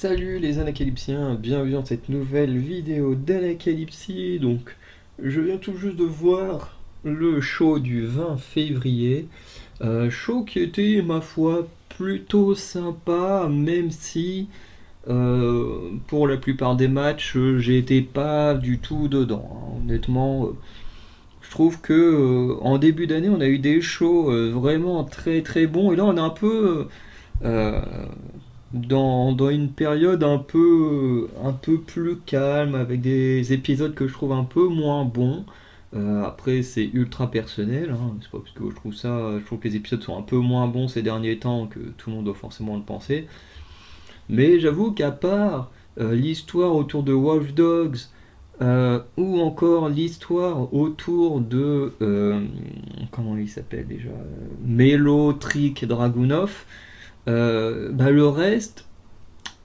Salut les Anacalypsiens, bienvenue dans cette nouvelle vidéo d'Anacalypsie. Donc, je viens tout juste de voir le show du 20 février. Show qui était, ma foi, plutôt sympa, même si pour la plupart des matchs, j'étais pas du tout dedans, hein. Honnêtement, je trouve que en début d'année, on a eu des shows vraiment très très bons, et là, on est un peu euh, dans une période un peu plus calme, avec des épisodes que je trouve un peu moins bons. Après, c'est ultra personnel, hein. C'est pas parce que je trouve que les épisodes sont un peu moins bons ces derniers temps que tout le monde doit forcément le penser. Mais j'avoue qu'à part l'histoire autour de Watch Dogs, ou encore l'histoire autour de comment il s'appelle déjà, Melo Trick Dragunov, le reste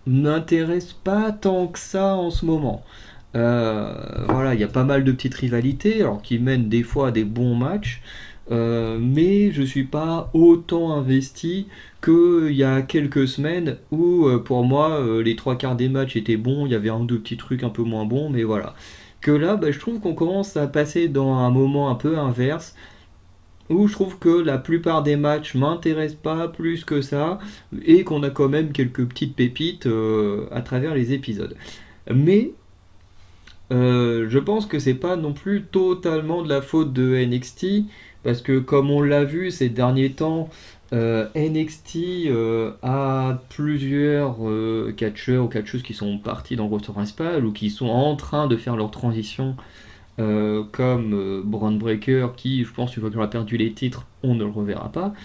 m'intéresse pas tant que ça en ce moment. Voilà, il y a pas mal de petites rivalités, alors qui mènent des fois à des bons matchs, mais je suis pas autant investi qu'il y a quelques semaines où pour moi les trois quarts des matchs étaient bons, il y avait un ou deux petits trucs un peu moins bons, mais voilà. Que là, je trouve qu'on commence à passer dans un moment un peu inverse, où je trouve que la plupart des matchs m'intéressent pas plus que ça, et qu'on a quand même quelques petites pépites à travers les épisodes. Mais je pense que c'est pas non plus totalement de la faute de NXT, parce que comme on l'a vu ces derniers temps, NXT a plusieurs catcheurs ou catcheuses qui sont partis dans le roster principal ou qui sont en train de faire leur transition, comme Braun Breaker, qui, je pense, une fois qu'il aura perdu les titres, on ne le reverra pas.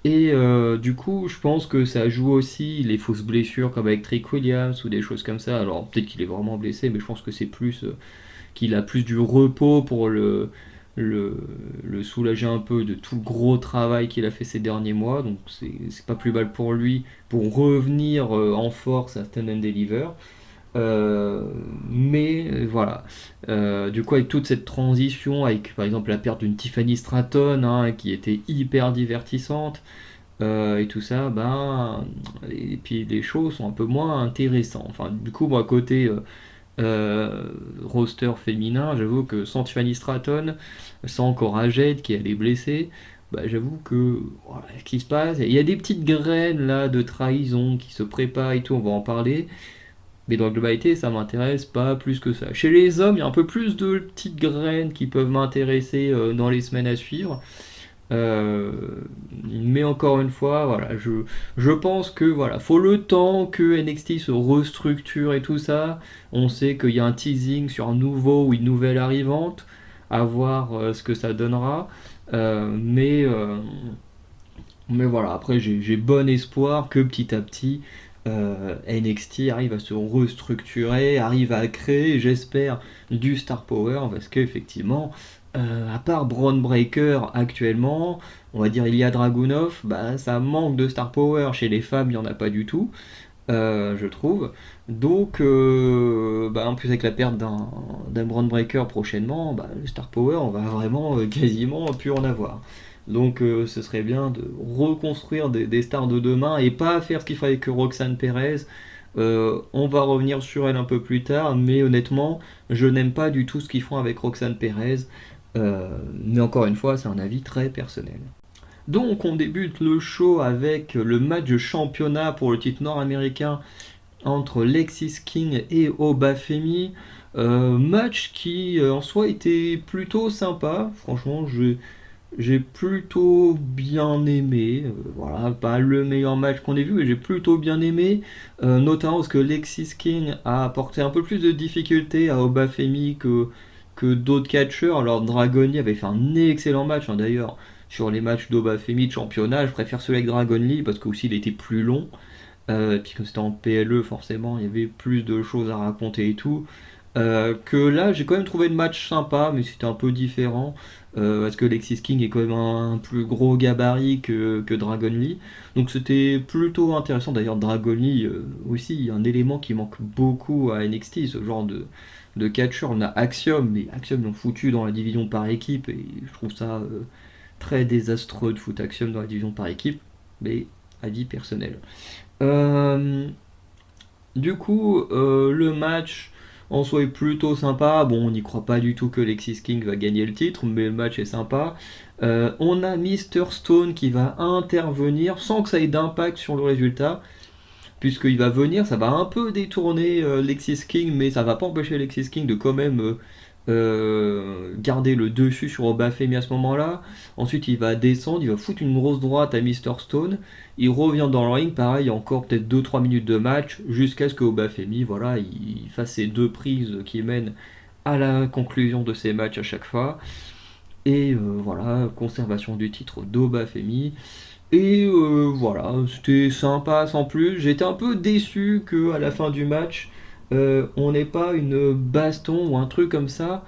Et du coup, je pense que ça joue aussi les fausses blessures comme avec Trick Williams ou des choses comme ça. Alors peut-être qu'il est vraiment blessé, mais je pense que c'est plus qu'il a plus du repos pour le, le soulager un peu de tout le gros travail qu'il a fait ces derniers mois. Donc c'est pas plus mal pour lui pour revenir en force à Stand and Deliver. Euh, voilà. Du coup, avec toute cette transition, avec par exemple la perte d'une Tiffany Stratton, hein, qui était hyper divertissante, et tout ça, et puis les shows sont un peu moins intéressants. Enfin, du coup, moi, côté roster féminin, j'avoue que sans Tiffany Stratton, sans Cora Jade qui elle est blessée, j'avoue que voilà, ce qui se passe, il y a des petites graines là de trahison qui se préparent et tout, on va en parler. Mais dans la globalité, ça m'intéresse pas plus que ça. Chez les hommes, il y a un peu plus de petites graines qui peuvent m'intéresser dans les semaines à suivre. Euh, mais encore une fois, voilà, je pense que voilà, faut le temps que NXT se restructure et tout ça. On sait qu'il y a un teasing sur un nouveau ou une nouvelle arrivante, à voir ce que ça donnera. Euh, mais, euh, mais voilà, après j'ai bon espoir que petit à petit NXT arrive à se restructurer, arrive à créer, j'espère, du star power, parce qu'effectivement, à part Braun Breaker actuellement, on va dire Ilya Dragunov, ça manque de star power. Chez les femmes, il n'y en a pas du tout, je trouve. Donc, en plus avec la perte d'un Braun Breaker prochainement, le Star Power, on va vraiment quasiment plus en avoir. Donc, ce serait bien de reconstruire des stars de demain et pas faire ce qu'il fallait que Roxane Perez. On va revenir sur elle un peu plus tard, mais honnêtement, je n'aime pas du tout ce qu'ils font avec Roxane Perez. Mais encore une fois, c'est un avis très personnel. Donc on débute le show avec le match de championnat pour le titre nord-américain entre Lexis King et Obafemi. Match qui en soi était plutôt sympa. Franchement, j'ai plutôt bien aimé. Voilà, pas le meilleur match qu'on ait vu, mais j'ai plutôt bien aimé. Notamment parce que Lexis King a apporté un peu plus de difficulté à Obafemi que d'autres catcheurs. Alors Dragon Lee avait fait un excellent match, hein, d'ailleurs. Sur les matchs d'Obafemi de championnat, je préfère celui avec Dragon Lee parce qu'aussi il était plus long. Et puis comme c'était en PLE, forcément, il y avait plus de choses à raconter et tout. Que là, j'ai quand même trouvé le match sympa, mais c'était un peu différent. Parce que Lexis King est quand même un plus gros gabarit que Dragon Lee. Donc c'était plutôt intéressant. D'ailleurs, Dragon Lee aussi, un élément qui manque beaucoup à NXT, ce genre de catcheur. On a Axiom, mais Axiom l'ont foutu dans la division par équipe, et je trouve ça très désastreux de foutre Axiom dans la division par équipe, mais avis personnel. Euh, Du coup, le match en soi est plutôt sympa. Bon, on n'y croit pas du tout que Lexis King va gagner le titre, mais le match est sympa. On a Mister Stone qui va intervenir sans que ça ait d'impact sur le résultat, puisqu'il va venir, ça va un peu détourner Lexis King, mais ça va pas empêcher Lexis King de quand même garder le dessus sur Obafemi à ce moment-là. Ensuite, il va descendre, il va foutre une grosse droite à Mister Stone. Il revient dans le ring, pareil, encore peut-être 2-3 minutes de match, jusqu'à ce que Obafemi, voilà, il fasse ses deux prises qui mènent à la conclusion de ces matchs à chaque fois. Et voilà, conservation du titre d'Obafemi. Et voilà, c'était sympa sans plus. J'étais un peu déçu que à la fin du match, on n'ait pas une baston ou un truc comme ça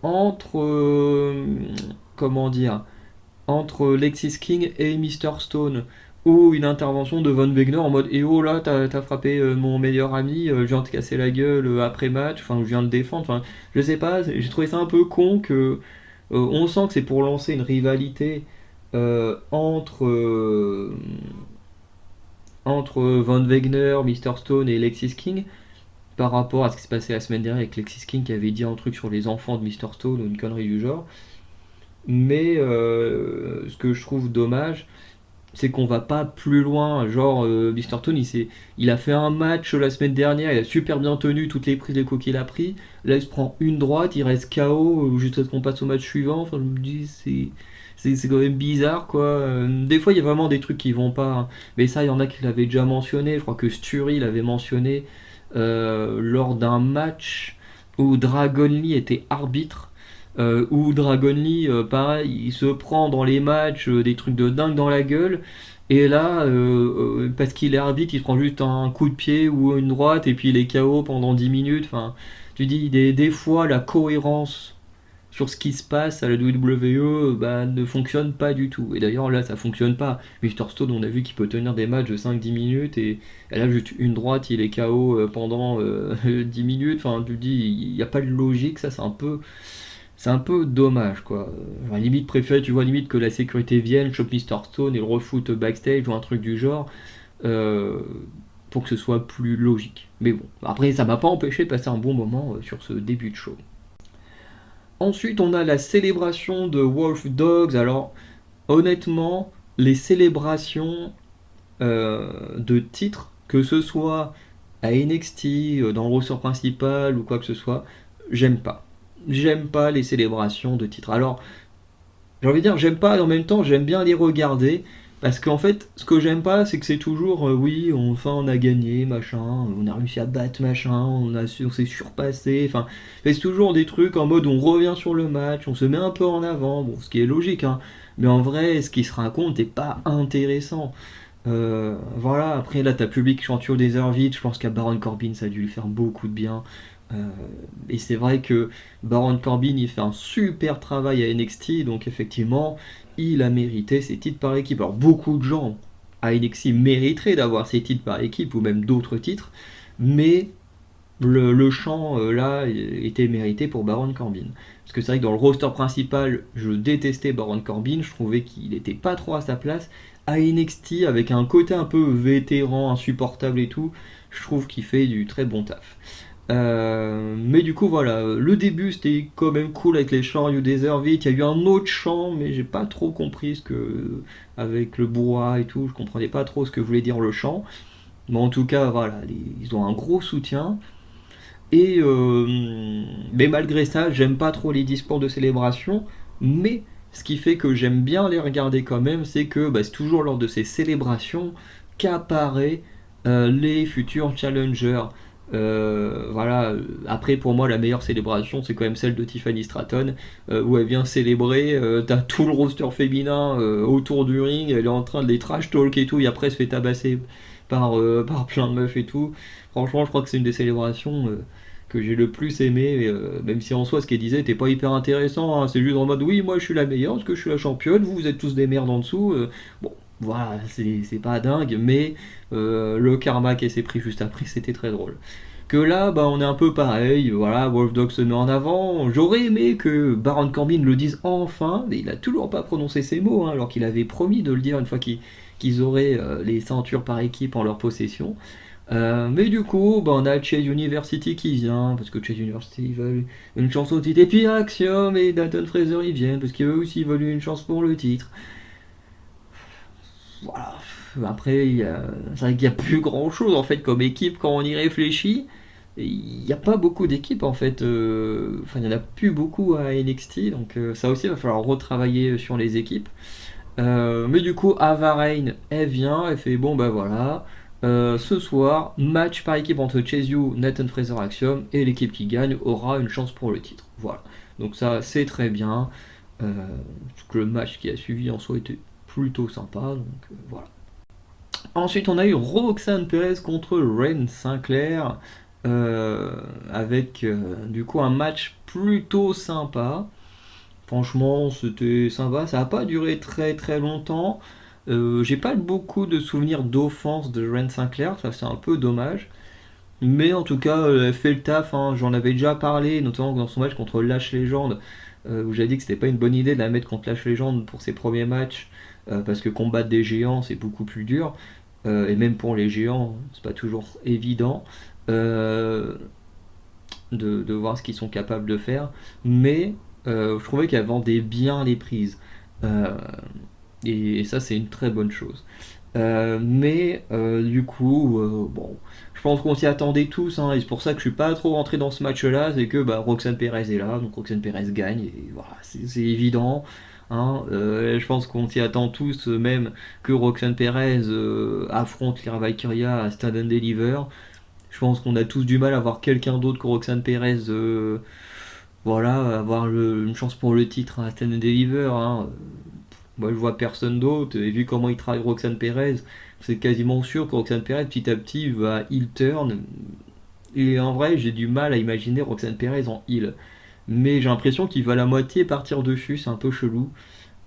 entre comment dire, entre Lexis King et Mister Stone, ou une intervention de Von Wegner en mode "Eh oh là, t'as frappé mon meilleur ami, je viens de te casser la gueule après match, enfin je viens de défendre", enfin je sais pas, j'ai trouvé ça un peu con que on sent que c'est pour lancer une rivalité entre Von Wegner, Mister Stone et Lexis King, par rapport à ce qui s'est passé la semaine dernière avec Lexis King qui avait dit un truc sur les enfants de Mister Stone ou une connerie du genre. Mais ce que je trouve dommage, c'est qu'on va pas plus loin. Genre, Mister Stone, il a fait un match la semaine dernière, il a super bien tenu toutes les prises de coups qu'il a pris. Là, il se prend une droite, il reste KO jusqu'à ce qu'on passe au match suivant. Enfin, je me dis, c'est quand même bizarre, quoi. Des fois, il y a vraiment des trucs qui vont pas, hein. Mais ça, il y en a qui l'avaient déjà mentionné. Je crois que Sturi l'avait mentionné lors d'un match où Dragon Lee était arbitre. Où Dragon Lee, pareil, il se prend dans les matchs des trucs de dingue dans la gueule. Et là, parce qu'il est arbitre, il se prend juste un coup de pied ou une droite et puis il est KO pendant 10 minutes. Enfin, tu dis, des fois, la cohérence sur ce qui se passe à la WWE bah, ne fonctionne pas du tout. Et d'ailleurs, là, ça fonctionne pas. Mister Stone, on a vu qu'il peut tenir des matchs de 5-10 minutes et là, juste une droite, il est KO pendant 10 minutes. Enfin, tu dis, il n'y a pas de logique, ça, c'est un peu dommage, quoi. Enfin, limite préféré, tu vois, limite que la sécurité vienne, chope Mister Stone et le refoot backstage ou un truc du genre, euh, pour que ce soit plus logique. Mais bon, après, ça m'a pas empêché de passer un bon moment sur ce début de show. Ensuite, on a la célébration de Wolf Dogs. Alors, honnêtement, les célébrations de titres, que ce soit à NXT, dans le roster principal ou quoi que ce soit, j'aime pas. J'aime pas les célébrations de titres. Alors, j'ai envie de dire, j'aime pas et en même temps, j'aime bien les regarder. Parce qu'en fait, ce que j'aime pas, c'est que c'est toujours, oui, enfin, on a gagné, machin, on a réussi à battre, machin, on s'est surpassé. Enfin, c'est toujours des trucs en mode on revient sur le match, on se met un peu en avant, bon, ce qui est logique, hein. Mais en vrai, ce qui se raconte n'est pas intéressant. Voilà, après là, t'as Public Champion des heures vite, je pense qu'à Baron Corbin, ça a dû lui faire beaucoup de bien. Euh, et c'est vrai que Baron Corbin, il fait un super travail à NXT, donc effectivement, il a mérité ses titres par équipe. Alors beaucoup de gens à NXT mériteraient d'avoir ses titres par équipe, ou même d'autres titres, mais le champ là était mérité pour Baron Corbin. Parce que c'est vrai que dans le roster principal, je détestais Baron Corbin, je trouvais qu'il n'était pas trop à sa place. À NXT, avec un côté un peu vétéran, insupportable et tout, je trouve qu'il fait du très bon taf. Mais du coup voilà, le début c'était quand même cool avec les chants You Deserve It. Il y a eu un autre chant, mais j'ai pas trop compris ce que, avec le brouhaha et tout, je comprenais pas trop ce que voulait dire le chant. Mais en tout cas voilà, ils ont un gros soutien. Et mais malgré ça, j'aime pas trop les discours de célébration. Mais ce qui fait que j'aime bien les regarder quand même, c'est que bah, c'est toujours lors de ces célébrations qu'apparaissent les futurs challengers. Voilà. Après, pour moi, la meilleure célébration, c'est quand même celle de Tiffany Stratton, où elle vient célébrer. T'as tout le roster féminin autour du ring, elle est en train de les trash talk et tout, et après elle se fait tabasser par plein de meufs et tout. Franchement, je crois que c'est une des célébrations que j'ai le plus aimé, même si en soi ce qu'elle disait était pas hyper intéressant, hein. C'est juste en mode oui, moi je suis la meilleure parce que je suis la championne, vous êtes tous des merdes en dessous. Bon, voilà, c'est pas dingue, mais le karma qu'elle s'est pris juste après, c'était très drôle. Que là, bah, on est un peu pareil, voilà, Wolfdog se met en avant. J'aurais aimé que Baron Corbin le dise enfin, mais il a toujours pas prononcé ces mots, hein, alors qu'il avait promis de le dire une fois qu'ils auraient les ceintures par équipe en leur possession. Mais du coup, bah, on a Chase University qui vient, parce que Chase University veut une chance au titre. Et puis Axiom et Dalton Fraser ils viennent, parce qu'eux aussi ils veulent une chance pour le titre. Voilà. Après, c'est vrai qu'il n'y a plus grand chose en fait comme équipe quand on y réfléchit. Il n'y a pas beaucoup d'équipes en fait. Enfin, il n'y en a plus beaucoup à NXT, donc ça aussi, il va falloir retravailler sur les équipes. Mais du coup, Ava Rain, elle vient, elle fait bon, bah voilà. Ce soir, match par équipe entre Chase You, Nathan Fraser Axiom, et l'équipe qui gagne aura une chance pour le titre. Voilà. Donc ça, c'est très bien. Le match qui a suivi en soi était plutôt sympa, donc voilà. Ensuite, on a eu Roxanne Perez contre Ren Sinclair, avec du coup un match plutôt sympa. Franchement, c'était sympa. Ça n'a pas duré très très longtemps. J'ai pas beaucoup de souvenirs d'offense de Ren Sinclair, ça c'est un peu dommage. Mais en tout cas, elle fait le taf, hein. J'en avais déjà parlé, notamment dans son match contre Lash Legend, où j'avais dit que c'était pas une bonne idée de la mettre contre Lash Legend pour ses premiers matchs, parce que combattre des géants c'est beaucoup plus dur, et même pour les géants, c'est pas toujours évident euh, de voir ce qu'ils sont capables de faire. Mais je trouvais qu'elle vendait bien les prises. Euh, et ça, c'est une très bonne chose. Mais du coup, bon, je pense qu'on s'y attendait tous, hein, et c'est pour ça que je suis pas trop rentré dans ce match-là, c'est que bah, Roxane Perez est là, donc Roxane Perez gagne, et voilà, c'est évident. Hein. Je pense qu'on s'y attend tous, même que Roxane Perez affronte Lyra Valkyria à Stand and Deliver. Je pense qu'on a tous du mal à voir quelqu'un d'autre que Roxane Perez, voilà, avoir une chance pour le titre à Stand and Deliver. Hein. Moi, je vois personne d'autre. Et vu comment il travaille Roxane Perez, c'est quasiment sûr que Roxane Perez, petit à petit, va heel turn. Et en vrai, j'ai du mal à imaginer Roxane Perez en heel. Mais j'ai l'impression qu'il va la moitié partir dessus, c'est un peu chelou.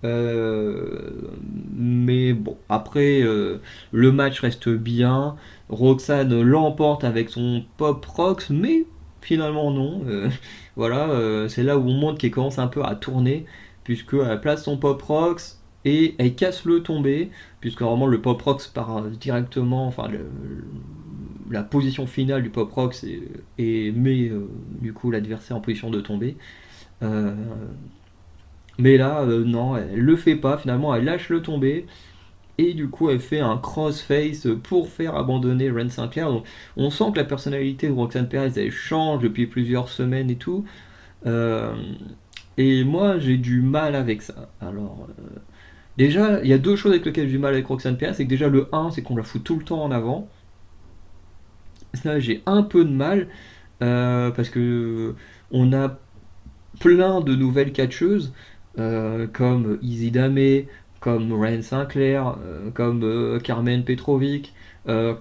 Euh, mais bon, après, le match reste bien. Roxane l'emporte avec son pop rocks, mais finalement non. Voilà, c'est là où on montre qu'elle commence un peu à tourner, puisque elle place son pop rocks et elle casse le tombé, puisque vraiment le pop rocks part directement, enfin la position finale du pop rocks et met du coup l'adversaire en position de tomber. Euh, mais là, non, elle le fait pas, finalement elle lâche le tombé, et du coup elle fait un crossface pour faire abandonner Ren Sinclair. Donc on sent que la personnalité de Roxanne Perez elle change depuis plusieurs semaines et tout. Euh, et moi j'ai du mal avec ça. Alors déjà, il y a deux choses avec lesquelles j'ai du mal avec Roxanne Perez, c'est que déjà le un c'est qu'on la fout tout le temps en avant. Là j'ai un peu de mal, parce que on a plein de nouvelles catcheuses, comme Izzy Dame, comme Ren Sinclair, comme Carmen Petrovic,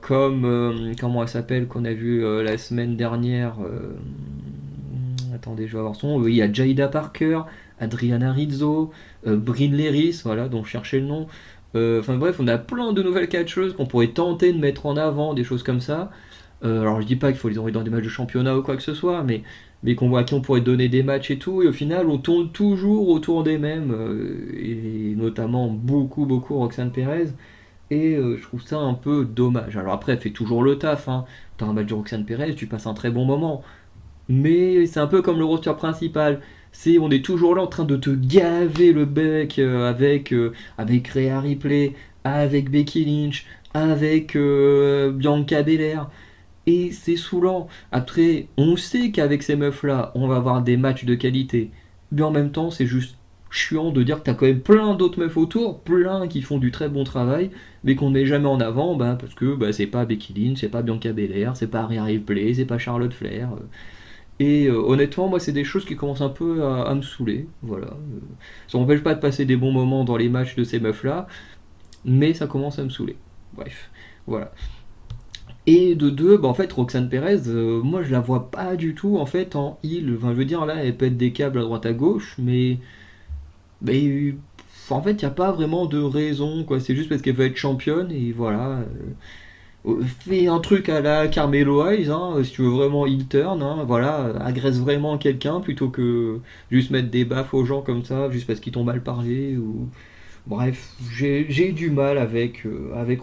comme comment elle s'appelle qu'on a vu la semaine dernière. Attendez, je vais avoir son nom. Oui, il y a Jaida Parker, Adriana Rizzo, Bryn Leris, voilà, dont je cherchais le nom. Enfin bref, on a plein de nouvelles catcheuses qu'on pourrait tenter de mettre en avant, des choses comme ça. Alors je dis pas qu'il faut les envoyer dans des matchs de championnat ou quoi que ce soit, mais qu'on voit à qui on pourrait donner des matchs et tout, et au final on tourne toujours autour des mêmes, et notamment beaucoup beaucoup Roxane Perez, et je trouve ça un peu dommage. Alors après elle fait toujours le taf, hein. Dans un match de Roxane Perez tu passes un très bon moment, mais c'est un peu comme le roster principal. On est toujours là en train de te gaver le bec avec Rhea Ripley, avec Becky Lynch, avec Bianca Belair. Et c'est saoulant. Après, on sait qu'avec ces meufs-là, on va avoir des matchs de qualité. Mais en même temps, c'est juste chiant de dire que t'as quand même plein d'autres meufs autour, plein qui font du très bon travail, mais qu'on ne met jamais en avant, bah, parce que bah, c'est pas Becky Lynch, c'est pas Bianca Belair, c'est pas Rhea Ripley, c'est pas Charlotte Flair. Et honnêtement, moi, c'est des choses qui commencent un peu à me saouler. Voilà. Ça m'empêche pas de passer des bons moments dans les matchs de ces meufs-là, mais ça commence à me saouler. Bref, voilà. Et de deux, bah en fait, Roxane Perez, moi je la vois pas du tout en fait en heel. Enfin, je veux dire, là, elle pète des câbles à droite à gauche, mais en fait, il n'y a pas vraiment de raison, quoi. C'est juste parce qu'elle veut être championne, et voilà. Fais un truc à la Carmelo Hayes, hein, si tu veux vraiment heel turn, hein, voilà, agresse vraiment quelqu'un plutôt que juste mettre des baffes aux gens comme ça, juste parce qu'ils t'ont mal parlé. Bref, j'ai du mal avec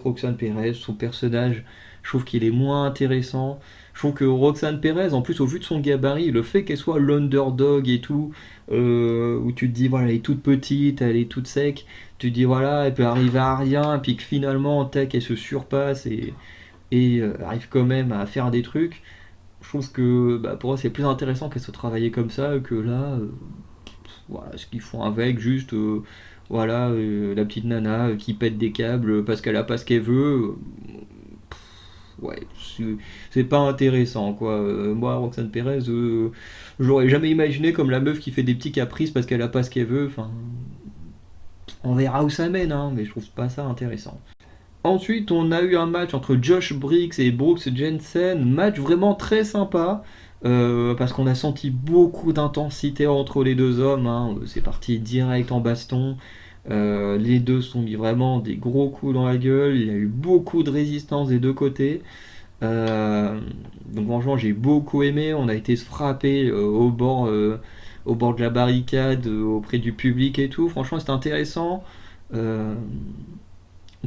Roxane Perez, son personnage. Je trouve qu'il est moins intéressant. Je trouve que Roxane Perez, en plus au vu de son gabarit, le fait qu'elle soit l'underdog et tout, où tu te dis voilà, elle est toute petite, elle est toute sec, tu te dis voilà, elle peut arriver à rien, puis que finalement, tac, elle se surpasse et arrive quand même à faire des trucs. Je trouve que bah, pour moi c'est plus intéressant qu'elle soit travaillée comme ça que là, voilà, ce qu'ils font avec, juste voilà, la petite nana qui pète des câbles parce qu'elle a pas ce qu'elle veut. Ouais, c'est pas intéressant quoi. Moi, Roxane Perez, j'aurais jamais imaginé comme la meuf qui fait des petits caprices parce qu'elle a pas ce qu'elle veut. Enfin, on verra où ça mène, hein, mais je trouve pas ça intéressant. Ensuite, on a eu un match entre Josh Briggs et Brooks Jensen, match vraiment très sympa. Parce qu'on a senti beaucoup d'intensité entre les deux hommes, hein. C'est parti direct en baston. Les deux se sont mis vraiment des gros coups dans la gueule. Il y a eu beaucoup de résistance des deux côtés. Euh, donc franchement, j'ai beaucoup aimé. On a été se frapper au bord de la barricade, auprès du public et tout. Franchement, c'était intéressant. Euh,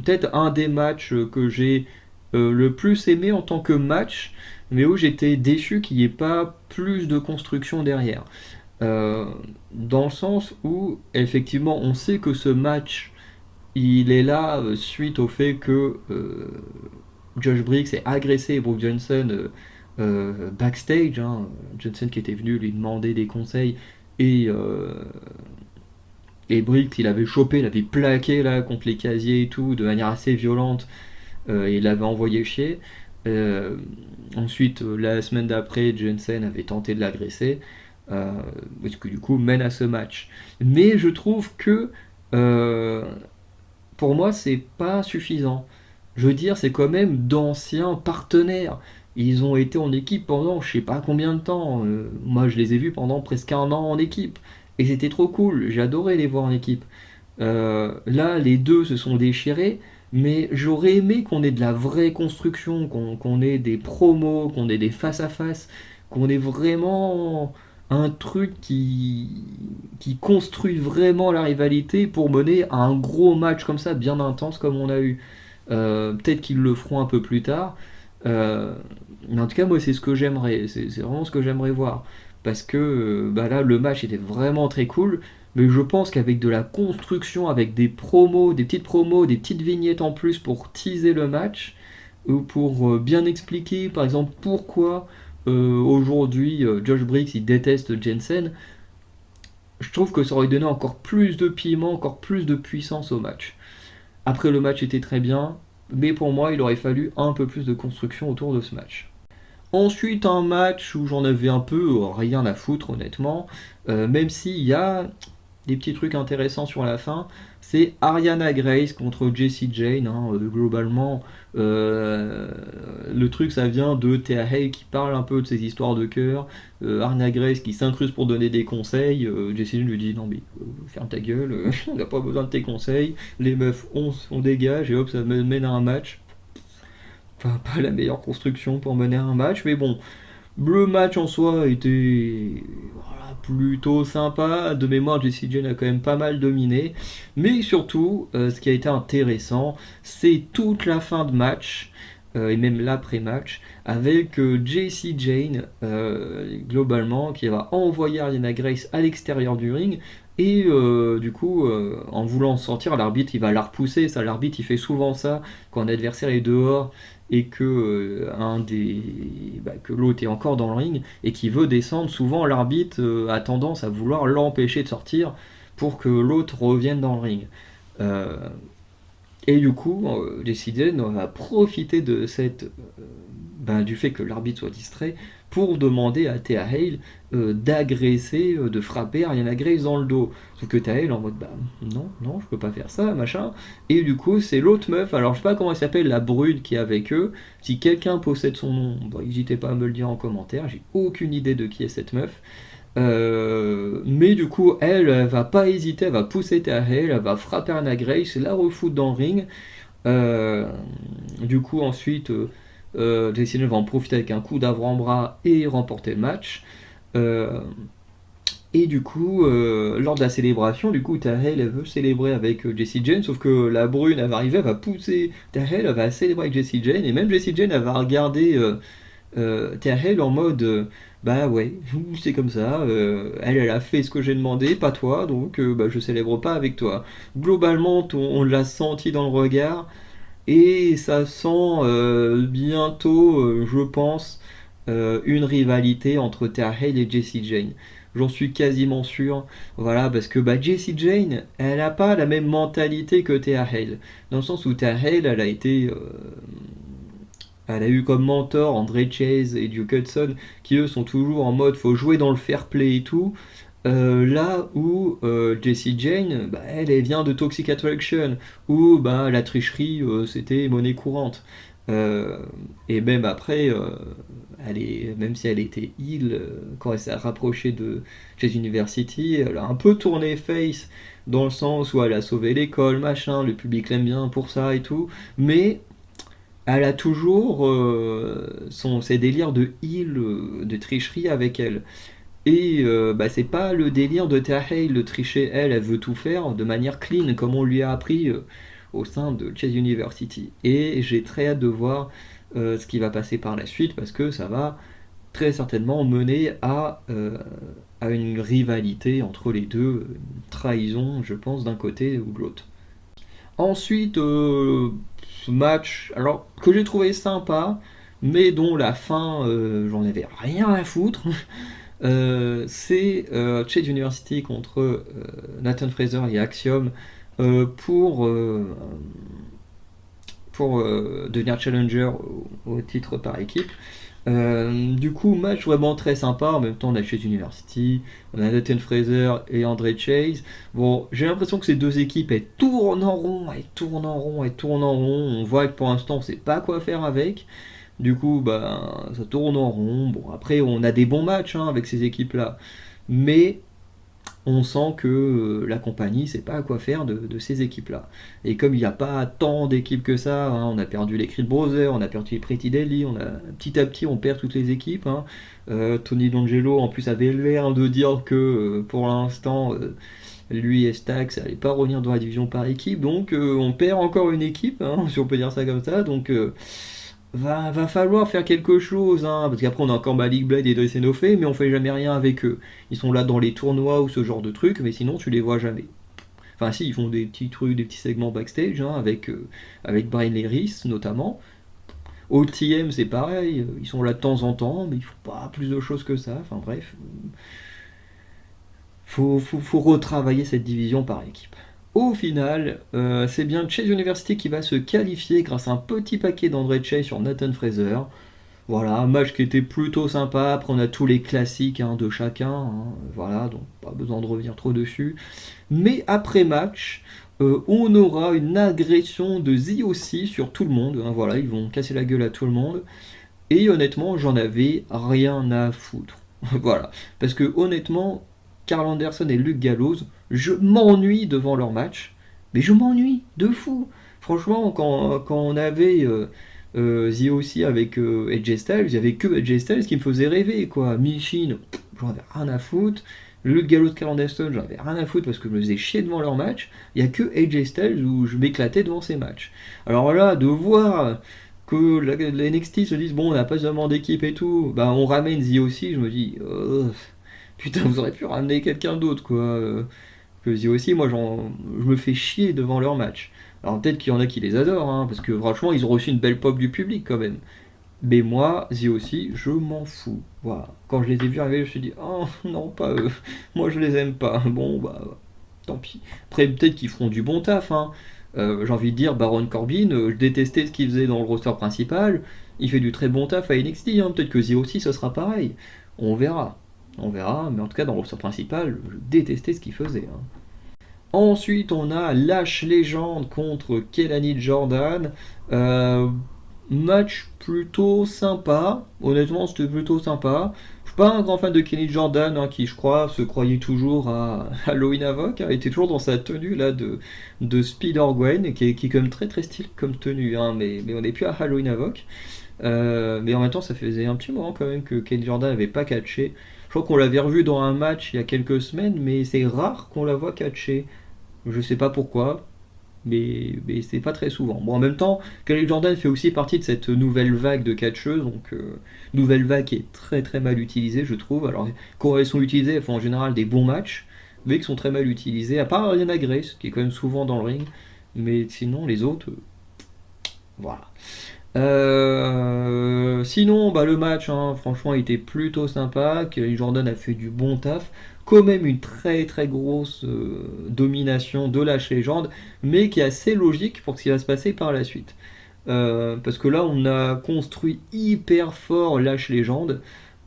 Peut-être un des matchs que j'ai le plus aimé en tant que match, mais où j'étais déçu qu'il n'y ait pas plus de construction derrière. Euh, Dans le sens où, effectivement, on sait que ce match, il est là suite au fait que Josh Briggs ait agressé Brooke Johnson backstage, hein. Johnson qui était venu lui demander des conseils et, euh, et Briggs il avait chopé, il avait plaqué là contre les casiers et tout de manière assez violente et il l'avait envoyé chier. Euh, Ensuite, la semaine d'après, Jensen avait tenté de l'agresser, euh, ce que du coup mène à ce match. Mais je trouve que euh, pour moi, c'est pas suffisant. Je veux dire, c'est quand même d'anciens partenaires. Ils ont été en équipe pendant je sais pas combien de temps. Moi, je les ai vus pendant presque un an en équipe. Et c'était trop cool. J'ai adoré les voir en équipe. Là, les deux se sont déchirés, mais j'aurais aimé qu'on ait de la vraie construction, qu'on ait des promos, qu'on ait des face-à-face, qu'on ait vraiment un truc qui construit vraiment la rivalité pour mener à un gros match comme ça, bien intense comme on a eu. Peut-être qu'ils le feront un peu plus tard. Euh, mais en tout cas, moi, c'est ce que j'aimerais. C'est vraiment ce que j'aimerais voir. Parce que bah là, le match était vraiment très cool. Mais je pense qu'avec de la construction, avec des promos, des petites vignettes en plus pour teaser le match, ou pour bien expliquer par exemple pourquoi aujourd'hui Josh Briggs il déteste Jensen, je trouve que ça aurait donné encore plus de piment, encore plus de puissance au match. Après le match était très bien, mais pour moi il aurait fallu un peu plus de construction autour de ce match. Ensuite, un match où j'en avais un peu rien à foutre, honnêtement, même s'il y a des petits trucs intéressants sur la fin. C'est Ariana Grace contre Jessie Jane, hein. Globalement, euh, le truc ça vient de Thea Hay qui parle un peu de ses histoires de cœur, Ariana Grace qui s'incruste pour donner des conseils, Jessie Jane lui dit non mais ferme ta gueule, on n'a pas besoin de tes conseils, les meufs on dégage et hop ça mène à un match. Enfin, pas la meilleure construction pour mener un match, mais bon, le match en soi était voilà, plutôt sympa. De mémoire, Jessie Jane a quand même pas mal dominé. Mais surtout, ce qui a été intéressant, c'est toute la fin de match, et même l'après-match, avec Jessie Jane, globalement, qui va envoyer Ariana Grace à l'extérieur du ring. Et du coup, en voulant sortir, l'arbitre il va la repousser. Ça, l'arbitre il fait souvent ça quand un adversaire est dehors et que que l'autre est encore dans le ring et qui veut descendre, souvent l'arbitre a tendance à vouloir l'empêcher de sortir pour que l'autre revienne dans le ring. Euh, et du coup, décidé on va profiter de du fait que l'arbitre soit distrait pour demander à Thea Hale d'agresser, de frapper Ariana Grace dans le dos. Sauf que Thea Hale en mode bah non, non, je peux pas faire ça, machin. Et du coup, c'est l'autre meuf, alors je sais pas comment elle s'appelle, la brune qui est avec eux. Si quelqu'un possède son nom, bah, n'hésitez pas à me le dire en commentaire, j'ai aucune idée de qui est cette meuf. Mais du coup, elle va pas hésiter, elle va pousser Thea Hale, elle va frapper Ariana Grace, la refoutre dans le ring. Euh, du coup, ensuite, Jessie va en profiter avec un coup d'avant-bras et remporter le match. Euh, Et du coup, lors de la célébration, du coup, Tahel elle veut célébrer avec Jessie Jane, sauf que la brune elle va arriver, elle va pousser Tahel, elle va célébrer avec Jessie Jane, et même Jessie Jane elle va regarder Tahel en mode bah ouais, c'est comme ça, elle a fait ce que j'ai demandé, pas toi, donc bah, je célèbre pas avec toi. Globalement, on l'a senti dans le regard, et ça sent bientôt, je pense, une rivalité entre Tahel et Jessie Jane. J'en suis quasiment sûr, voilà, parce que bah, Jessie Jane, elle n'a pas la même mentalité que Tahel, dans le sens où Tahel, elle a eu comme mentor André Chase et Duke Hudson, qui eux sont toujours en mode faut jouer dans le fair play et tout. Là où Jessie Jane, bah, elle vient de Toxic Attraction, où bah, la tricherie c'était monnaie courante. Euh, et même après, même si elle était heal, quand elle s'est rapprochée de Chase University, elle a un peu tourné face, dans le sens où elle a sauvé l'école, machin, le public l'aime bien pour ça et tout, mais elle a toujours ses délires de heal, de tricherie avec elle. Et bah, c'est pas le délire de Tahei de tricher, elle veut tout faire de manière clean, comme on lui a appris au sein de Chase University. Et j'ai très hâte de voir ce qui va passer par la suite, parce que ça va très certainement mener à une rivalité entre les deux, une trahison, je pense, d'un côté ou de l'autre. Ensuite, ce match, alors que j'ai trouvé sympa, mais dont la fin, j'en avais rien à foutre. C'est Chase University contre Nathan Fraser et Axiom euh, pour, euh, pour devenir challenger au titre par équipe. Du coup, match vraiment très sympa. En même temps, on a Chase University, on a Nathan Fraser et André Chase. Bon, j'ai l'impression que ces deux équipes elles tournent en rond, elles tournent en rond, elles tournent en rond. On voit que pour l'instant, on sait pas quoi faire avec. Du coup, bah, ça tourne en rond. Bon, après, on a des bons matchs hein, avec ces équipes-là. Mais on sent que la compagnie sait pas à quoi faire de ces équipes-là. Et comme il n'y a pas tant d'équipes que ça, hein, on a perdu les Creed Brothers, on a perdu les Pretty Deadly, petit à petit on perd toutes les équipes. Hein. Tony D'Angelo en plus avait l'air de dire que pour l'instant lui et Stax n'allaient pas revenir dans la division par équipe, donc on perd encore une équipe, hein, si on peut dire ça comme ça. Donc va falloir faire quelque chose, hein, parce qu'après on a encore Malik Blade et Dre Senofé, mais on fait jamais rien avec eux. Ils sont là dans les tournois ou ce genre de trucs, mais sinon tu les vois jamais. Enfin si, ils font des petits trucs, des petits segments backstage, hein, avec Brian Leris notamment. OTM c'est pareil, ils sont là de temps en temps, mais ils font pas plus de choses que ça. Enfin bref, faut retravailler cette division par équipe. Au final, c'est bien Chase University qui va se qualifier grâce à un petit paquet d'André Chase sur Nathan Fraser. Voilà, un match qui était plutôt sympa. Après, on a tous les classiques hein, de chacun. Hein, voilà, donc pas besoin de revenir trop dessus. Mais après match, on aura une agression de ZOC sur tout le monde. Hein, voilà, ils vont casser la gueule à tout le monde. Et honnêtement, j'en avais rien à foutre. Voilà, parce que honnêtement, Carl Anderson et Luke Gallows, je m'ennuie devant leur match. Mais je m'ennuie de fou. Franchement, quand on avait The aussi avec AJ Styles, il n'y avait que AJ Styles qui me faisait rêver, quoi. Michin, j'en avais rien à foutre. Le Gallows de Carl Anderson, j'en avais rien à foutre parce que je me faisais chier devant leur match. Il n'y a que AJ Styles où je m'éclatais devant ces matchs. Alors là, de voir que la NXT se dise bon, on n'a pas vraiment d'équipe et tout, bah on ramène The aussi, je me dis putain, vous auriez pu ramener quelqu'un d'autre, quoi. Que The aussi, moi, je me fais chier devant leur match. Alors peut-être qu'il y en a qui les adorent, hein, parce que franchement, ils ont reçu une belle pop du public quand même. Mais moi, The aussi, je m'en fous. Voilà. Quand je les ai vus arriver, je me suis dit, oh non, pas eux. Moi, je les aime pas. Bon, bah, tant pis. Après, peut-être qu'ils feront du bon taf, hein. J'ai envie de dire, Baron Corbin, je détestais ce qu'il faisait dans le roster principal. Il fait du très bon taf à NXT, hein. Peut-être que The aussi, ce sera pareil. On verra. On verra, mais en tout cas, dans le roster principal, je détestais ce qu'il faisait. Hein. Ensuite, on a Lash Legend contre Kelani Jordan. Euh, Match plutôt sympa. Honnêtement, c'était plutôt sympa. Je suis pas un grand fan de Kelly Jordan, hein, qui je crois se croyait toujours à Halloween Havoc. Il était toujours dans sa tenue là de Spider Gwen, qui est quand même très très stylé comme tenue, hein, mais on n'est plus à Halloween Havoc. Mais en même temps, ça faisait un petit moment quand même que Kelly Jordan n'avait pas catché. Je crois qu'on l'avait revu dans un match il y a quelques semaines, mais c'est rare qu'on la voit catcher. Je sais pas pourquoi, mais c'est pas très souvent. Bon, en même temps, Kelly Jordan fait aussi partie de cette nouvelle vague de catcheuses, donc nouvelle vague qui est très très mal utilisée, je trouve. Alors, quand elles sont utilisées, elles font en général des bons matchs, mais qui sont très mal utilisées, à part Ariana Grace, qui est quand même souvent dans le ring, mais sinon, les autres, voilà. Sinon, bah, le match, hein, franchement, était plutôt sympa. Kelly Jordan a fait du bon taf. Quand même une très très grosse domination de Lash Legend, mais qui est assez logique pour ce qui va se passer par la suite. Parce que là, on a construit hyper fort Lash Legend,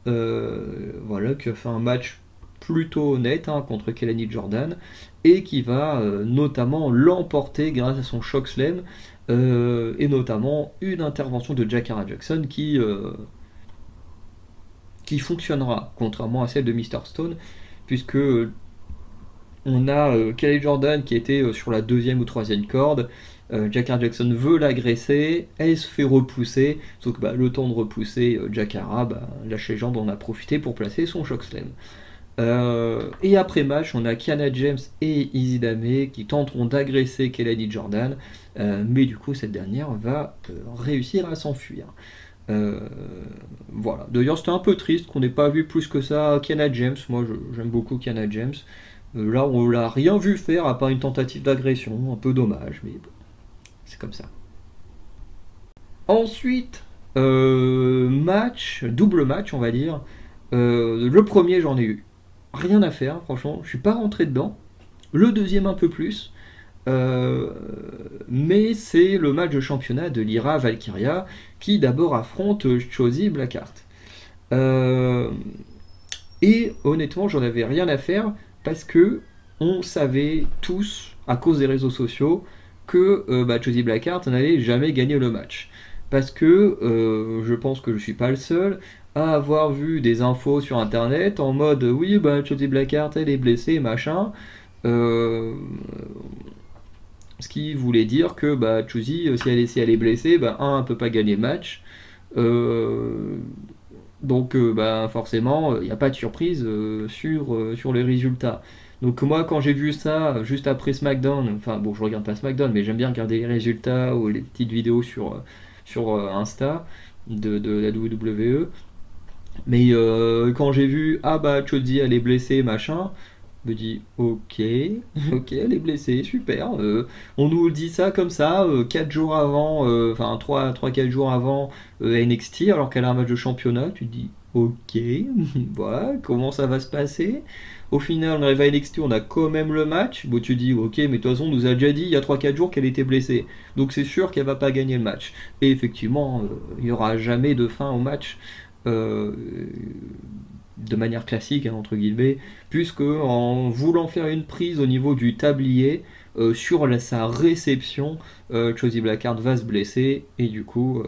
voilà, qui a fait un match plutôt honnête, hein, contre Kelly Jordan, et qui va notamment l'emporter grâce à son choc slam, et notamment une intervention de Jakara Jackson qui fonctionnera, contrairement à celle de Mr. Stone, puisque on a Kelly Jordan qui était sur la deuxième ou troisième corde. Jakara Jackson veut l'agresser, elle se fait repousser, sauf que bah, le temps de repousser Jakara, bah, Lash Legend en a profité pour placer son choc slam. Et après match, on a Kiana James et Izzy Dame qui tenteront d'agresser Kelly Jordan, mais du coup cette dernière va réussir à s'enfuir. Euh, voilà. D'ailleurs, c'était un peu triste qu'on n'ait pas vu plus que ça Kiana James. Moi, j'aime beaucoup Kiana James. Là, on l'a rien vu faire à part une tentative d'agression. Un peu dommage, mais bon, c'est comme ça. Ensuite, double match, on va dire. Le premier, j'en ai eu rien à faire, franchement. Je suis pas rentré dedans. Le deuxième, un peu plus. Euh, mais c'est le match de championnat de Lyra Valkyria qui d'abord affronte Chosy Blackheart. Euh, et honnêtement, j'en avais rien à faire parce que on savait tous, à cause des réseaux sociaux, que bah, Chosy Blackheart n'allait jamais gagner le match. Parce que je pense que je suis pas le seul à avoir vu des infos sur internet en mode oui, bah, Chosy Blackheart elle est blessée, machin. Euh, Ce qui voulait dire que bah, Chusey, si elle est blessée, bah, elle ne peut pas gagner le match. Euh, donc bah, forcément, il n'y a pas de surprise sur les résultats. Donc moi, quand j'ai vu ça, juste après SmackDown, enfin bon, je regarde pas SmackDown, mais j'aime bien regarder les résultats ou les petites vidéos sur Insta de la WWE. Mais quand j'ai vu, ah bah Chosey, elle est blessée, machin, me dit ok, ok, elle est blessée, super. On nous dit ça comme ça, 4 jours avant, enfin 3-4 jours avant NXT, alors qu'elle a un match de championnat, tu te dis ok, voilà, comment ça va se passer. Au final, on arrive à NXT, on a quand même le match. Bon, tu dis ok, mais de toute façon, on nous a déjà dit il y a 3-4 jours qu'elle était blessée. Donc c'est sûr qu'elle va pas gagner le match. Et effectivement, il n'y aura jamais de fin au match. Euh, de manière classique, hein, entre guillemets, puisque en voulant faire une prise au niveau du tablier, sur sa réception, Chosy Blackheart va se blesser et du coup,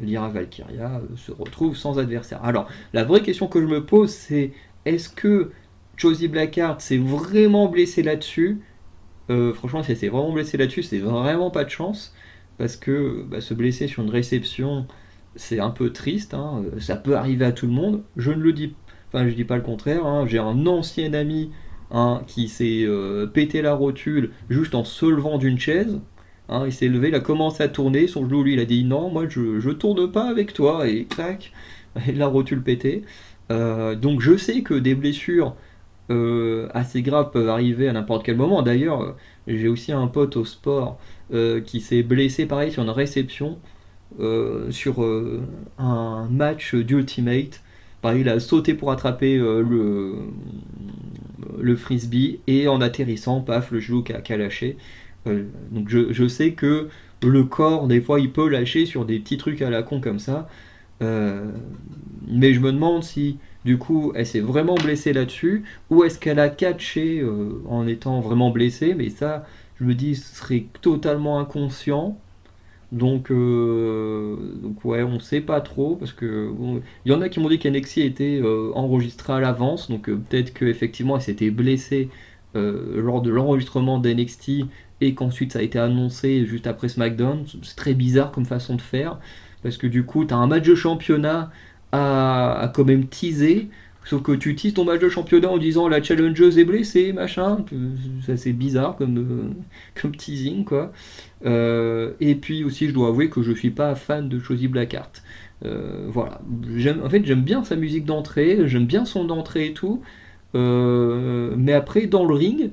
Lyra Valkyria se retrouve sans adversaire. Alors, la vraie question que je me pose, c'est est-ce que Chosy Blackheart s'est vraiment blessé là-dessus? Franchement, si elle s'est vraiment blessée là-dessus, c'est vraiment pas de chance, parce que bah, se blesser sur une réception, c'est un peu triste, hein, ça peut arriver à tout le monde. Je dis pas le contraire, hein. J'ai un ancien ami, hein, qui s'est pété la rotule juste en se levant d'une chaise. Hein, il s'est levé, il a commencé à tourner, son genou lui il a dit non, moi je tourne pas avec toi, et clac, et la rotule pétée. Donc je sais que des blessures assez graves peuvent arriver à n'importe quel moment. D'ailleurs, j'ai aussi un pote au sport qui s'est blessé pareil sur une réception sur un match d'Ultimate. Pareil, il a sauté pour attraper le frisbee et en atterrissant, paf, le genou qui a lâché. Donc je sais que le corps, des fois, il peut lâcher sur des petits trucs à la con comme ça. Euh, mais je me demande si, du coup, elle s'est vraiment blessée là-dessus, ou est-ce qu'elle a catché en étant vraiment blessée, mais ça, je me dis, ce serait totalement inconscient. Donc ouais, on sait pas trop parce que bon, il y en a qui m'ont dit qu'NXT était enregistré à l'avance, donc peut-être qu'effectivement elle s'était blessée lors de l'enregistrement d'NXT et qu'ensuite ça a été annoncé juste après SmackDown. C'est très bizarre comme façon de faire, parce que du coup, tu as un match de championnat à quand même teaser. Sauf que tu teases ton match de championnat en disant la challengeuse est blessée, machin. C'est assez bizarre comme teasing, quoi. Et puis aussi, je dois avouer que je suis pas fan de Josie Blackheart. Voilà. En fait, j'aime bien sa musique d'entrée, j'aime bien son entrée et tout. Mais après, dans le ring,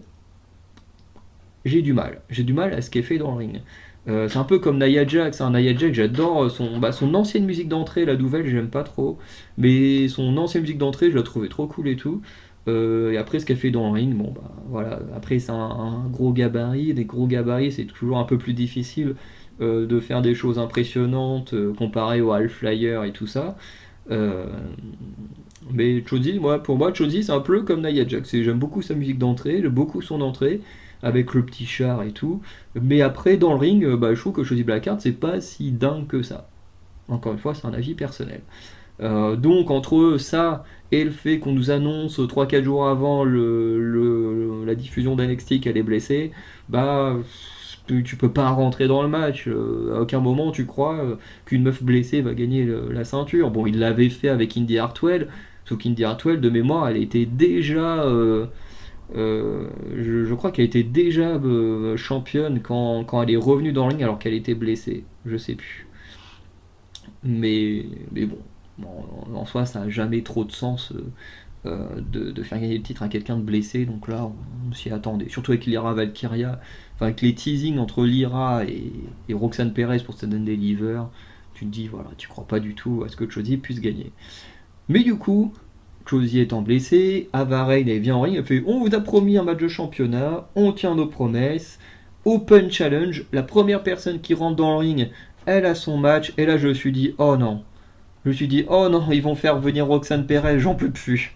j'ai du mal. J'ai du mal à ce qu'elle fait dans le ring. C'est un peu comme Nia Jax. Hein. Nia Jax, j'adore son ancienne musique d'entrée, la nouvelle, j'aime pas trop. Mais son ancienne musique d'entrée, je la trouvais trop cool et tout. Et après, ce qu'elle fait dans le ring, bon, bah voilà. Après, c'est un gros gabarit. Des gros gabarits, c'est toujours un peu plus difficile de faire des choses impressionnantes comparé au High Flyer et tout ça. Euh, mais Chody, pour moi, Chody, c'est un peu comme Nia Jax. J'aime beaucoup sa musique d'entrée, j'aime beaucoup son entrée, avec le petit char et tout. Mais après, dans le ring, bah, je trouve que Chody Blackheart, c'est pas si dingue que ça. Encore une fois, c'est un avis personnel. Donc, entre ça et le fait qu'on nous annonce 3-4 jours avant la diffusion d'NXT qu'elle est blessée, bah. Tu peux pas rentrer dans le match. À aucun moment tu crois qu'une meuf blessée va gagner la ceinture. Bon, il l'avait fait avec Indy Hartwell, sauf qu'Indy Hartwell, de mémoire, elle était déjà. Je crois qu'elle était déjà championne quand elle est revenue dans le ring alors qu'elle était blessée. Je sais plus. Mais bon, en soi, ça a jamais trop de sens de faire gagner le titre à quelqu'un de blessé. Donc là, on s'y attendait. Surtout avec Lyra Valkyria, enfin avec les teasings entre Lyra et Roxanne Perez pour Stand and Deliver. Tu te dis, voilà, tu crois pas du tout à ce que Chosy puisse gagner. Mais du coup, Chosy étant blessé, Ava Raine elle vient en ring, elle fait on vous a promis un match de championnat, on tient nos promesses. Open Challenge, la première personne qui rentre dans le ring, elle a son match, et là je me suis dit oh non. Je me suis dit oh non, ils vont faire venir Roxanne Perez, j'en peux plus.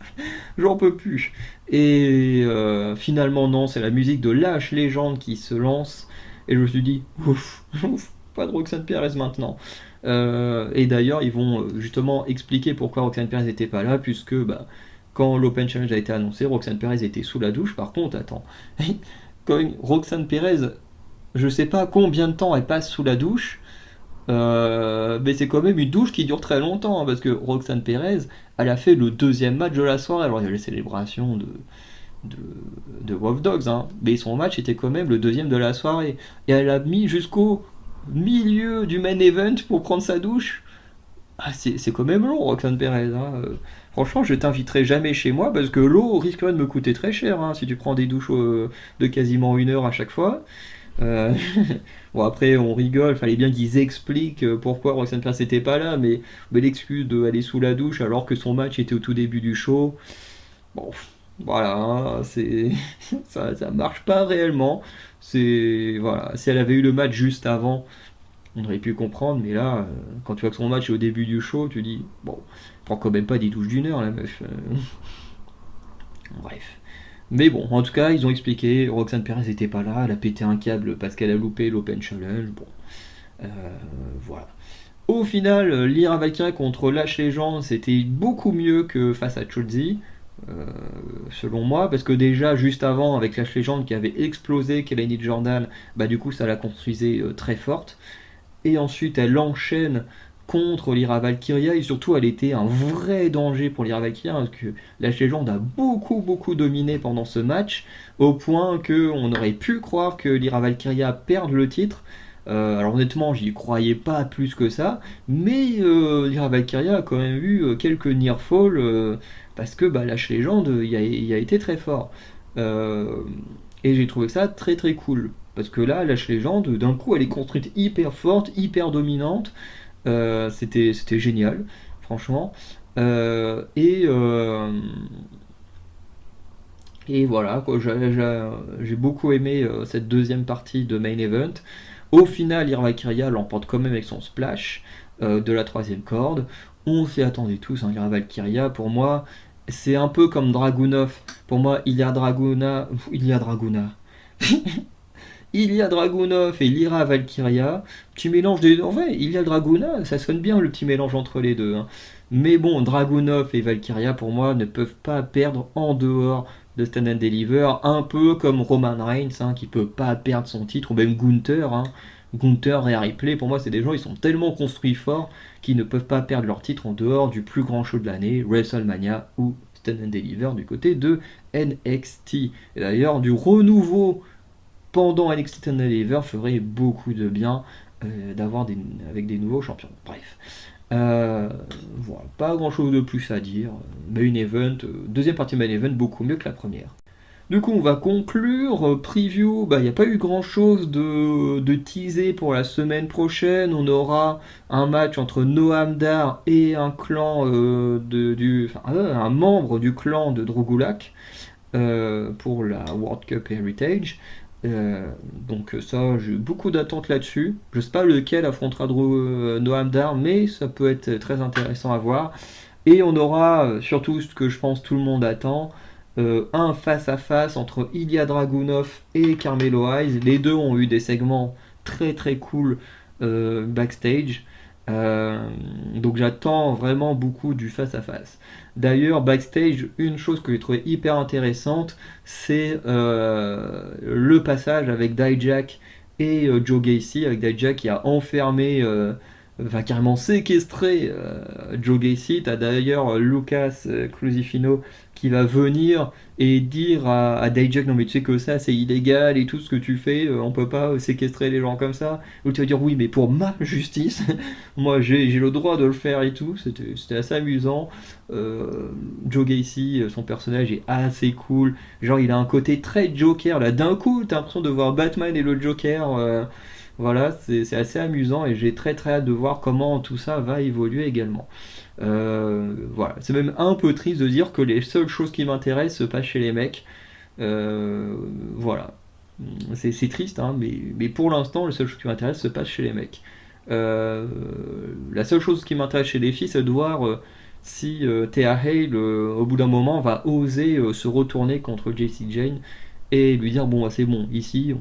J'en peux plus. Et finalement non, c'est la musique de Lâche Légende qui se lance, et je me suis dit ouf, ouf, pas de Roxanne Perez maintenant. Et d'ailleurs, ils vont justement expliquer pourquoi Roxanne Perez n'était pas là, puisque bah, quand l'Open Challenge a été annoncé, Roxanne Perez était sous la douche. Par contre, attends, quand Roxanne Perez, je sais pas combien de temps elle passe sous la douche, mais c'est quand même une douche qui dure très longtemps, hein, parce que Roxanne Perez, elle a fait le deuxième match de la soirée. Alors il y a les célébrations de, de Wolf Dogs, hein, mais son match était quand même le deuxième de la soirée. Et elle a mis jusqu'au milieu du main event pour prendre sa douche. Ah, c'est quand même long, Roxanne Perez. Hein. Franchement, je t'inviterai jamais chez moi parce que l'eau risquerait de me coûter très cher hein, si tu prends des douches de quasiment 1 heure à chaque fois. Euh, bon, après, on rigole, fallait bien qu'ils expliquent pourquoi Roxanne Perez n'était pas là, mais l'excuse d'aller sous la douche alors que son match était au tout début du show, bon, voilà, hein, ça marche pas réellement. Voilà, si elle avait eu le match juste avant, on aurait pu comprendre, mais là, quand tu vois que son match est au début du show, tu dis, bon, prends quand même pas des douches d'1 heure, la meuf. Bref. Mais bon, en tout cas, ils ont expliqué, Roxanne Perez n'était pas là, elle a pété un câble parce qu'elle a loupé l'Open Challenge, bon, euh, voilà. Au final, Lyra Valkyria contre Lash Legend, c'était beaucoup mieux que face à Chudzi, euh, selon moi, parce que déjà, juste avant, avec Lash Legend qui avait explosé Kelly Jordan, bah du coup, ça la construisait très forte. Et ensuite elle enchaîne contre Lyra Valkyria, et surtout elle était un vrai danger pour Lyra Valkyria parce que la légende a beaucoup dominé pendant ce match au point qu'on aurait pu croire que Lyra Valkyria perde le titre. Alors honnêtement j'y croyais pas plus que ça, mais Lyra Valkyria a quand même eu quelques near fall parce que bah, Lash Legend il a été très fort. Euh, et j'ai trouvé ça très cool. Parce que là, Lash Legend, d'un coup, elle est construite hyper forte, hyper dominante. C'était génial, franchement. Euh, et, euh, et voilà, quoi, j'ai beaucoup aimé cette deuxième partie de Main Event. Au final, Lyra l'emporte quand même avec son splash de la troisième corde. On s'y attendait tous, hein, Lyra pour moi, c'est un peu comme Dragunov. Pour moi, Ilya Dragunov et Lyra Valkyria, tu mélanges des. En vrai, Ilya Dragunov, ça sonne bien le petit mélange entre les deux. Hein. Mais bon, Dragunov et Valkyria, pour moi, ne peuvent pas perdre en dehors de Stand and Deliver, un peu comme Roman Reigns, hein, qui peut pas perdre son titre, ou même Gunther. Hein. Gunther et Ripley, pour moi, c'est des gens, ils sont tellement construits forts qu'ils ne peuvent pas perdre leur titre en dehors du plus grand show de l'année, WrestleMania ou Stand and Deliver du côté de NXT. Et d'ailleurs, du renouveau pendant NXT Stand and Deliver ferait beaucoup de bien d'avoir avec des nouveaux champions. Bref. Euh, voilà, pas grand chose de plus à dire. Main event, deuxième partie main event, beaucoup mieux que la première. Du coup, on va conclure. Preview, il n'y a pas eu grand chose de teasé pour la semaine prochaine. On aura un match entre Noam Dar et un clan un membre du clan de Drogulak pour la World Cup Heritage. Donc ça, j'ai beaucoup d'attentes là-dessus. Je sais pas lequel affrontera Noam Dar, mais ça peut être très intéressant à voir. Et on aura surtout ce que je pense tout le monde attend, un face-à-face entre Ilya Dragunov et Carmelo Hayes. Les deux ont eu des segments très très cool backstage. Donc j'attends vraiment beaucoup du face-à-face. D'ailleurs, backstage, une chose que j'ai trouvé hyper intéressante, c'est le passage avec Dijak et Joe Gacy, avec Dijak qui a enfermé, carrément séquestré Joe Gacy. T'as d'ailleurs Lucas Clusifino qui va venir et dire à Dijak, non mais tu sais que ça c'est illégal et tout ce que tu fais, on peut pas séquestrer les gens comme ça. Ou tu vas dire oui mais pour ma justice, moi j'ai le droit de le faire et tout. C'était assez amusant. Joe Gacy, son personnage est assez cool. Genre il a un côté très Joker là. D'un coup t'as l'impression de voir Batman et le Joker. Voilà, c'est assez amusant et j'ai très très hâte de voir comment tout ça va évoluer également. Voilà, c'est même un peu triste de dire que les seules choses qui m'intéressent se passent chez les mecs. Euh, voilà, c'est triste, hein, mais pour l'instant, les seules choses qui m'intéressent se passent chez les mecs. Euh, la seule chose qui m'intéresse chez les filles, c'est de voir si Thea Hale, au bout d'un moment, va oser se retourner contre Jessie Jane et lui dire bon, c'est bon, ici,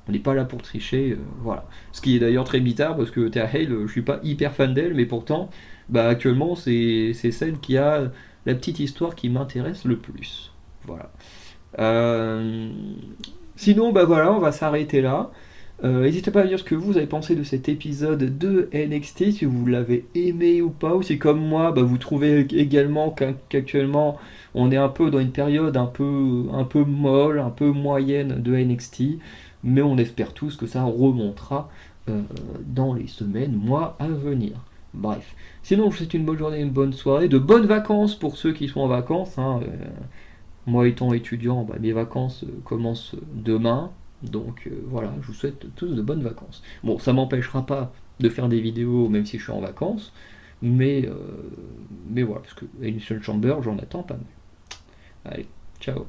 on n'est pas là pour tricher, voilà. Ce qui est d'ailleurs très bizarre parce que Thea Hale, je suis pas hyper fan d'elle, mais pourtant, actuellement, c'est celle qui a la petite histoire qui m'intéresse le plus. Voilà. Euh, Sinon, voilà, on va s'arrêter là. N'hésitez pas à me dire ce que vous avez pensé de cet épisode de NXT, si vous l'avez aimé ou pas, ou si comme moi, vous trouvez également qu'actuellement on est un peu dans une période un peu molle, un peu moyenne de NXT, mais on espère tous que ça remontera dans les semaines, mois à venir. Bref. Sinon, je vous souhaite une bonne journée, une bonne soirée, de bonnes vacances pour ceux qui sont en vacances, hein. Moi étant étudiant, mes vacances commencent demain. Donc voilà, je vous souhaite tous de bonnes vacances. Bon, ça m'empêchera pas de faire des vidéos même si je suis en vacances, mais, euh, mais voilà, parce que Elimination Chamber, j'en attends pas mal. Allez, ciao.